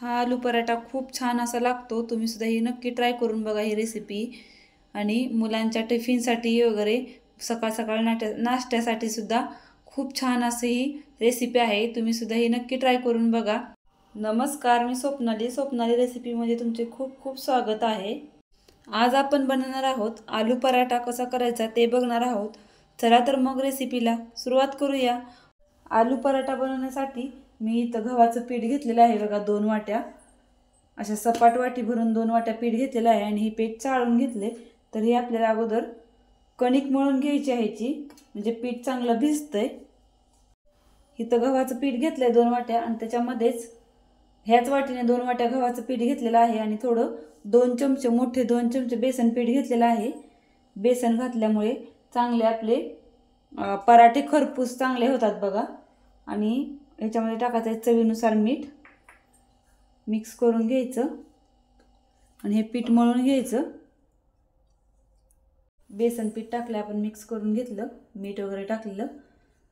हा आलू पराठा खूप छान असा लागतो। तुम्ही सुद्धा ही नक्की ट्राय करून बघा ही रेसिपी। आणि मुलांच्या टिफिनसाठी वगैरे सकाळ सकाळ नाश्त्यासाठी सुद्धा खूप छान अशी ही रेसिपी आहे। तुम्ही सुद्धा ही नक्की ट्राय करून बघा। नमस्कार, मी स्वप्नाली रेसिपीमध्ये तुमचे खूप खूप स्वागत आहे। आज आपण बनवणार आहोत आलू पराठा कसा करायचा ते बघणार आहोत। चला तर मग रेसिपीला सुरुवात करूया। आलू पराठा बनवण्यासाठी मी इथं गव्हाचं पीठ घेतलेलं आहे बघा, 2 वाट्या। अशा सपाट वाटी भरून 2 वाट्या पीठ घेतलेलं आहे आणि हे पीठ चाळून घेतले। तर हे आपल्याला अगोदर कणिक मळून घ्यायची आहे म्हणजे पीठ चांगलं भिजतंय। इथं गव्हाचं पीठ घेतलंय 2 वाट्या आणि त्याच्यामध्येच ह्याच वाटीने 2 वाट्या गव्हाचं पीठ घेतलेलं आहे आणि थोडं 2 चमचे मोठे 2 चमचे बेसन पीठ घेतलेलं आहे। बेसन घातल्यामुळे चांगले आपले पराठे खरपूस चांगले होतात बघा। आणि याच्यामध्ये टाकायचं आहे चवीनुसार मीठ। मिक्स करून घ्यायचं आणि हे पीठ मळून घ्यायचं। बेसन पीठ टाकलं आपण, मिक्स करून घेतलं, मीठ वगैरे टाकलेलं।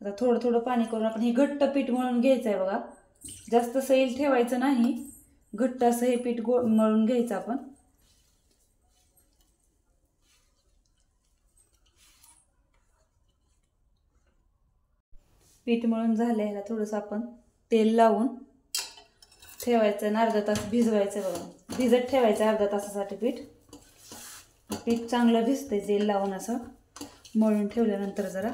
आता थोडं थोडं पाणी करून आपण हे घट्ट पीठ मळून घ्यायचं आहे बघा। जास्त सैल ठेवायचं नाही, घट्ट असं हे पीठ मळून घ्यायचं आपण। पीठ मळून झालं, ह्याला थोडंसं आपण तेल लावून ठेवायचं आणि अर्धा तास भिजवायचं बघा। भिजत ठेवायचं अर्धा तासासाठी पीठ। पीठ चांगलं भिजतंय तेल लावून असं मळून ठेवल्यानंतर जरा।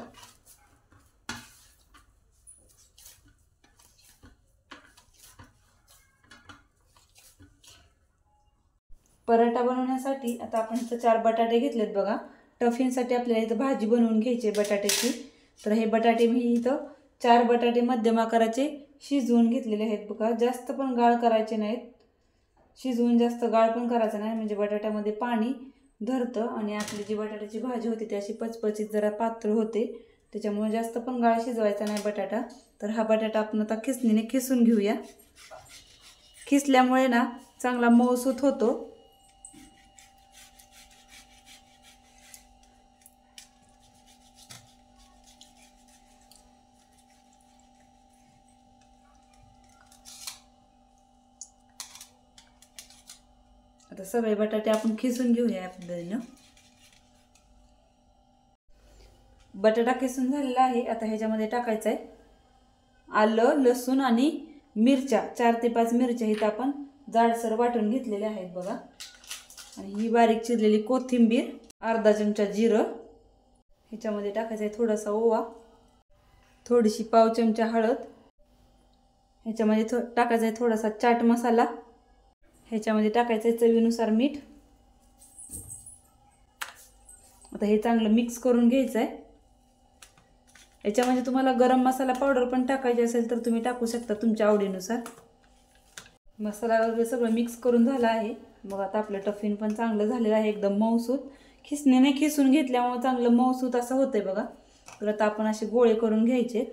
पराठा बनवण्यासाठी आता आपण इथं 4 बटाटे घेतलेत बघा। टिफिनसाठी आपल्याला इथं भाजी बनवून घ्यायची बटाट्याची। तर हे बटाटे मी इथं 4 बटाटे मध्यम आकाराचे शिजवून घेतलेले आहेत बघा। जास्त पण गाळ करायचे नाहीत, शिजवून जास्त गाळ पण करायचं नाही, म्हणजे बटाट्यामध्ये पाणी धरतं आणि आपली जी बटाट्याची भाजी होती ती अशी पचपचीत जरा पातळ होते। त्याच्यामुळे जास्त पण गाळ शिजवायचा नाही बटाटा। तर हा बटाटा आपण आता खिसणीने खिसून घेऊया। खिसल्यामुळे ना चांगला मऊसूत होतो। आता सगळे बटाटे आपण खिसून घेऊया या पद्धतीनं। बटाटा खिसून झालेला आहे। आता ह्याच्यामध्ये टाकायचं आहे आलं, लसूण आणि मिरच्या। 4 ते 5 मिरच्या इथं आपण जाडसर वाटून घेतलेल्या आहेत बघा। आणि ही बारीक चिरलेली कोथिंबीर, अर्धा चमचा जिरं, ह्याच्यामध्ये टाकायचं आहे थोडासा ओवा, थोडीशी पाव चमचा हळद, ह्याच्यामध्ये टाकायचा आहे थोडासा चाट मसाला, ह्याच्यामध्ये टाकायचं आहे चवीनुसार मीठ। आता हे चांगलं मिक्स करून घ्यायचं आहे। याच्यामध्ये तुम्हाला गरम मसाला पावडर पण टाकायची असेल तर तुम्ही टाकू शकता तुमच्या आवडीनुसार। मसाला वगैरे सगळं मिक्स करून झाला आहे। मग आता आपलं टिफिन पण चांगलं झालेलं आहे, एकदम मऊसूत। खिसणीने खिसून घेतल्यामुळे चांगलं मऊसूत असं होतंय बघा। तर आता आपण असे गोळे करून घ्यायचे।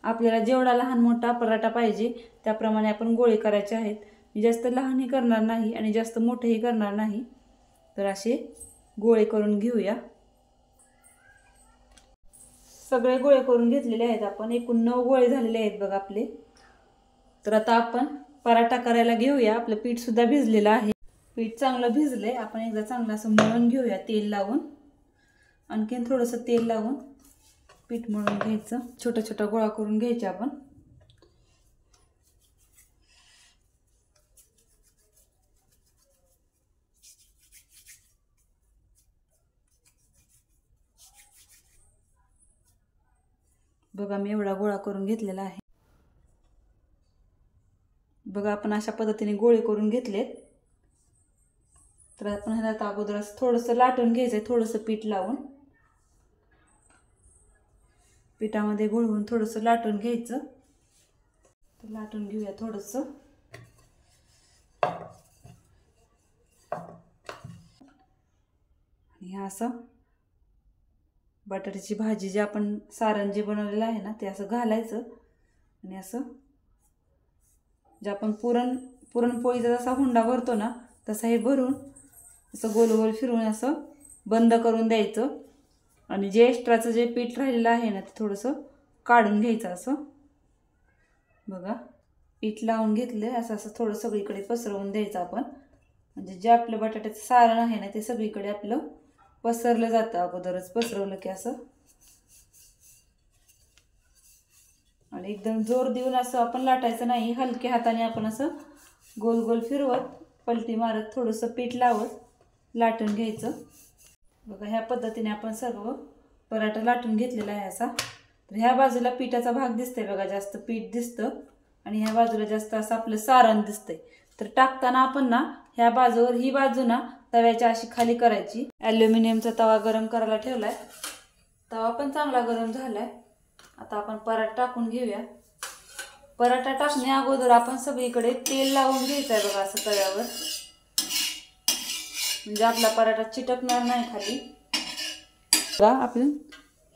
आपल्याला जेवढा लहान मोठा पराठा पाहिजे त्याप्रमाणे आपण गोळे करायचे आहेत। मी जास्त लहानही करणार नाही आणि जास्त मोठेही करणार नाही। तर असे गोळे करून घेऊया। सगळे गोळे करून घेतलेले आहेत आपण, एकूण 9 गोळे झालेले आहेत बघा आपले। तर आता आपण पराठा करायला घेऊया। आपलं पीठ सुद्धा भिजलेलं आहे, पीठ चांगलं भिजलंय। आपण एकदा चांगलं असं मळून घेऊया तेल लावून। आणखीन थोडंसं तेल लावून पीठ मळून घ्यायचं। छोटा छोटा गोळा करून घ्यायचा आपण। बघा मी एवढा गोळा करून घेतलेला आहे बघा। आपण अशा पद्धतीने गोळे करून घेतलेत। तर आपण ह्याला आता अगोदर थोडंसं लाटून घ्यायचं आहे, थोडंसं पीठ लावून पिठामध्ये घोळवून थोडंसं लाटून घ्यायचं। तर लाटून घेऊया थोडंसं। आणि असं बटाट्याची भाजी जे आपण सारण जे बनवलेलं आहे ना ते असं घालायचं आणि असं जे आपण पुरणपोळीचा जसा हुंडा भरतो ना तसा हे भरून असं गोल गोल फिरवून असं बंद करून द्यायचं। आणि जे एक्स्ट्राचं जे पीठ राहिलेलं आहे ना ते थोडंसं काढून घ्यायचं असं बघा। पीठ लावून घेतलं असं असं थोडं सगळीकडे पसरवून द्यायचं आपण, म्हणजे जे आपलं बटाट्याचं सारण आहे ना ते सगळीकडे आपलं पसरलं जातं. अगोदरच पसरवलं की असं, आणि एकदम जोर देऊन असं आपण लाटायचं नाही, हलक्या हाताने आपण असं गोल गोल फिरवत पलटी मारत थोडंसं पीठ लावत लाटून घ्यायचं. बघा ह्या पद्धतीने आपण सर्व पराठा लाटून घेतलेला आहे असा. तर ह्या बाजूला पिठाचा भाग दिसतंय बघा, जास्त पीठ दिसतं, आणि ह्या बाजूला जास्त असं आपलं सारण दिसतंय. तर टाकताना आपण ना ह्या बाजूवर ही बाजू ना तव्याच्या अशी खाली करायची. ॲल्युमिनियमचा तवा गरम करायला ठेवलाय, तवा पण चांगला गरम झालाय. आता आपण पराठा टाकून घेऊया. पराठा टाकण्या अगोदर आपण सगळीकडे तेल लावून घ्यायचं आहे बघा असं तव्यावर, म्हणजे आपला पराठा चिटकणार नाही खाली. बघा आपण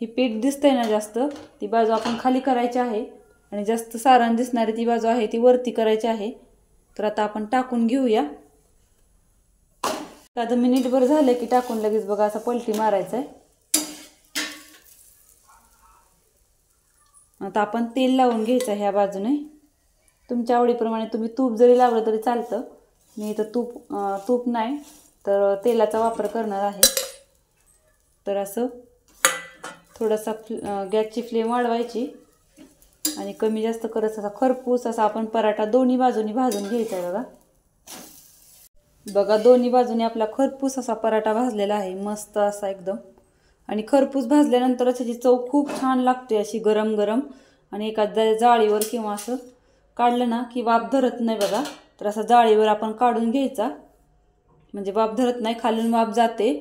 ही पीठ दिसतंय ना जास्त, ती बाजू आपण खाली करायची आहे, आणि जास्त सारण दिसणारी ती बाजू आहे ती वरती करायची आहे. तर आता आपण टाकून घेऊया. आता मिनिटभर झालं की टाकून लगेच बघा असं पलटी मारायचं आहे. आता आपण तेल लावून घ्यायचं ह्या बाजूने. तुमच्या आवडीप्रमाणे तुम्ही तूप जरी लावलं तरी चालतं. मी इथं तूप नाही तर तेलाचा वापर करणार आहे. तर असं थोडासा गॅसची फ्लेम वाढवायची आणि कमी जास्त करत असा खरपूस असा आपण पराठा दोन्ही बाजूनी भाजून घ्यायचा आहे. बघा दोन्ही बाजूने आपला खरपूस असा पराठा भाजलेला आहे, मस्त असा एकदम. आणि खरपूस भाजल्यानंतरच त्याची चव खूप छान लागते अशी गरम गरम. आणि एखाद्या जाळीवर किंवा असं काढलं ना की वाफ धरत नाही बघा. तर असं जाळीवर आपण काढून घ्यायचा, म्हणजे वाफ धरत नाही, खालून वाफ जाते.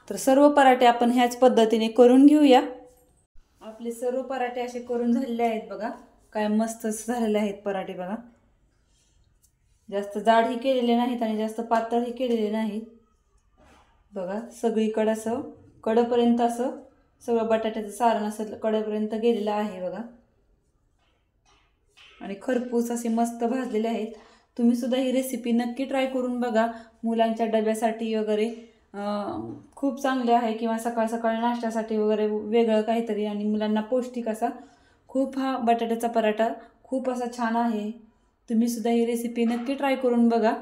तर सर्व पराठे आपण ह्याच पद्धतीने करून घेऊया. आपले सर्व पराठे असे करून झालेले आहेत बघा, काय मस्त झालेले आहेत पराठे बघा. जास्त जाडही केलेले नाहीत आणि जास्त पातळही केलेले नाहीत. बघा सगळीकडं असं कडेपर्यंत असं सगळं बटाट्याचं सारण असं कडेपर्यंत गेलेलं आहे बघा, आणि खरपूस असे मस्त भाजलेले आहेत. तुम्ही सुद्धा ही रेसिपी नक्की ट्राय करून बघा. मुलांच्या डब्यासाठी वगैरे खूप चांगले आहे, किंवा सकाळ सकाळी नाश्त्यासाठी वगैरे वेगळं काहीतरी, आणि मुलांना पौष्टिक असा खूप हा बटाट्याचा पराठा खूप असा छान आहे. तुम्ही सुद्धा ही रेसिपी नक्की ट्राय करून बघा.